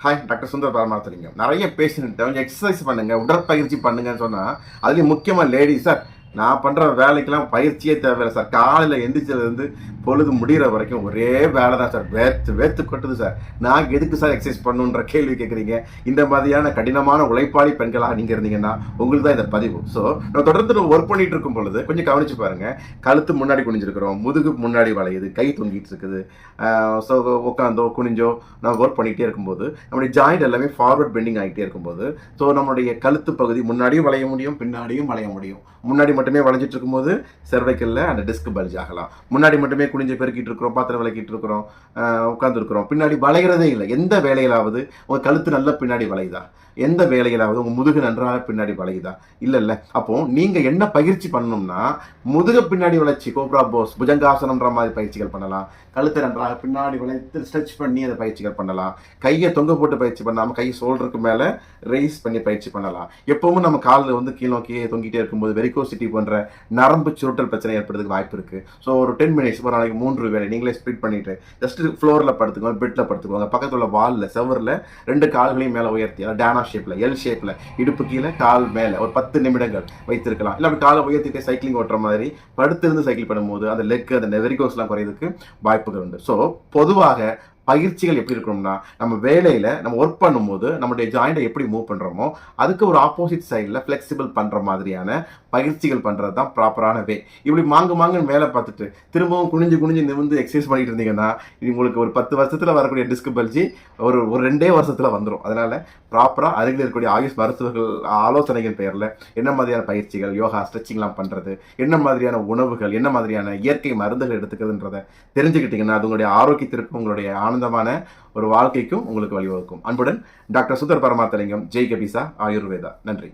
Hi, doctor Sundar Paramarthalingam. நிறைய patient கொஞ்சம் exercise பண்ணுங்க, உடற்பயிற்சி பண்ணுங்கன்னு சொன்னால், அதுலேயும் முக்கியமாக லேடிஸ் சார், நான் பண்ணுற வேலைக்கெல்லாம் பயிற்சியே தேவையில்லை சார். காலையில் எந்திரிச்சதுலேருந்து பொழுது முடிகிற வரைக்கும் ஒரே வேலை தான் சார். வேர்த்து கொட்டுது சார். நான் எதுக்கு சார் எக்ஸசைஸ் பண்ணுன்ற கேள்வி கேட்குறீங்க. இந்த மாதிரியான கடினமான உழைப்பாளி பெண்களாக நீங்கள் இருந்தீங்கன்னா உங்களுக்கு தான் இந்த பதிவு. ஸோ நம்ம தொடர்ந்து ஒர்க் பண்ணிட்டு இருக்கும் பொழுது கொஞ்சம் கவனிச்சு பாருங்க. கழுத்து முன்னாடி குனிஞ்சிருக்கிறோம், முதுகு முன்னாடி வளையுது, கை தொங்கிட்டு இருக்குது. ஸோ உட்காந்தோ குனிஞ்சோ நம்ம ஒர்க் பண்ணிகிட்டே இருக்கும்போது நம்மளுடைய ஜாயிண்ட் எல்லாமே ஃபார்வர்ட் பெண்டிங் ஆகிட்டே இருக்கும்போது ஸோ நம்மளுடைய கழுத்து பகுதி முன்னாடியும் வளைய முடியும், பின்னாடியும் வளைய முடியும். முன்னாடி மட்டுமே வளைஞ்சிட்டு இருக்கும்போது செர்வைக்கல்ல அந்த டிஸ்க் பல்ஜ் ஆகலாம். முன்னாடி மட்டுமே குனிஞ்சு பெருக்கிட்டு இருக்கிறோம், பாத்திரம் விளக்கிட்டு இருக்கிறோம், உட்கார்ந்து இருக்கிறோம், பின்னாடி வளைகிறதே இல்லை. எந்த வேலையிலாவது உங்க கழுத்து நல்லா பின்னாடி வளையுதா? எந்த வேலையிலாவது உங்க முதுகு நன்றாக பின்னாடி வளையுதா? இல்ல. அப்போ நீங்க என்ன பயிற்சி பண்ணணும்னா, முதுக பின்னாடி வளைச்சி கோப்ரா போஸ், புஜங்காசனம்ன்ற மாதிரி பயிற்சிகள் பண்ணலாம். கழுத்தை நன்றாக பின்னாடி வளைத்து ஸ்ட்ரெச் பண்ணி அந்த பயிற்சிகள் பண்ணலாம். கையை தொங்க போட்டு பயிற்சி பண்ணாமல் கை ஷோல்டருக்கு மேலே ரைஸ் பண்ணி பயிற்சி பண்ணலாம். எப்பவும் நம்ம காலில் வந்து கீழ் நோக்கி தொங்கிட்டே இருக்கும்போது வெரிகோசிட்டி போன்ற நரம்பு சுருட்டல் பிரச்சனை ஏற்படுறதுக்கு வாய்ப்பு இருக்குது. ஸோ ஒரு 10 minutes ஒரு நாளைக்கு 3 வேலை நீங்களே ஸ்ப்ளிட் பண்ணிட்டு ஜஸ்ட் ஃப்ளோரில் படுத்துக்கோங்க, பெட்டில் படுத்துக்கோங்க. பக்கத்தில் உள்ள வாலில் செவரில் 2 கால்களையும் மேலே உயர்த்தி டேனா ஷேப்பில், எல் ஷேப்பில், இடுப்பு கீழே கால் மேலே ஒரு 10 நிமிடங்கள் வைத்திருக்கலாம். இல்லை அப்படி காலை உயர்த்திட்டு சைக்கிளிங் ஓட்டுற மாதிரி படுத்திருந்து சைக்கிள் பண்ணும்போது அந்த லெக் அந்த வெரிகோஸ்லாம் குறையதுக்கு வாய்ப்புகள் உண்டு. ஸோ பொதுவாக பயிற்சிகள் எப்படி இருக்கணும்னா, நம்ம வேலையில் நம்ம ஒர்க் பண்ணும்போது நம்மளுடைய ஜாயிண்டை எப்படி மூவ் பண்ணுறோமோ அதுக்கு ஒரு ஆப்போசிட் சைடில் ஃப்ளெக்சிபிள் பண்ணுற மாதிரியான பயிற்சிகள் பண்ணுறது தான் ப்ராப்பரான வே. இப்படி மாங்குன்னு வேலை பார்த்துட்டு திரும்பவும் குனிஞ்சு நிமிர்ந்து எக்ஸசைஸ் பண்ணிட்டு இருந்தீங்கன்னா உங்களுக்கு ஒரு 10 வருஷத்தில் வரக்கூடிய டிஸ்க் பல்ஜி ஒரு 2 வருஷத்தில் வந்துடும். அதனால் ப்ராப்பராக அருகில் இருக்கக்கூடிய ஆயுஷ் மருத்துவர்கள் ஆலோசனைகள் பெயரில் என்ன மாதிரியான பயிற்சிகள், யோகா, ஸ்ட்ரெச்சிங்லாம் பண்ணுறது, என்ன மாதிரியான உணவுகள், என்ன மாதிரியான இயற்கை மருந்துகள் எடுத்துக்கிறதுன்றதை தெரிஞ்சுக்கிட்டிங்கன்னா அது உங்களுடைய ஆரோக்கியத்திற்கும் உங்களுடைய ஆனந்தமான ஒரு வாழ்க்கைக்கும் உங்களுக்கு வழிவகுக்கும். அன்புடன் டாக்டர் சுந்தர் பரமார்த்தலிங்கம், ஜெய் கபிசா ஆயுர்வேதா. நன்றி.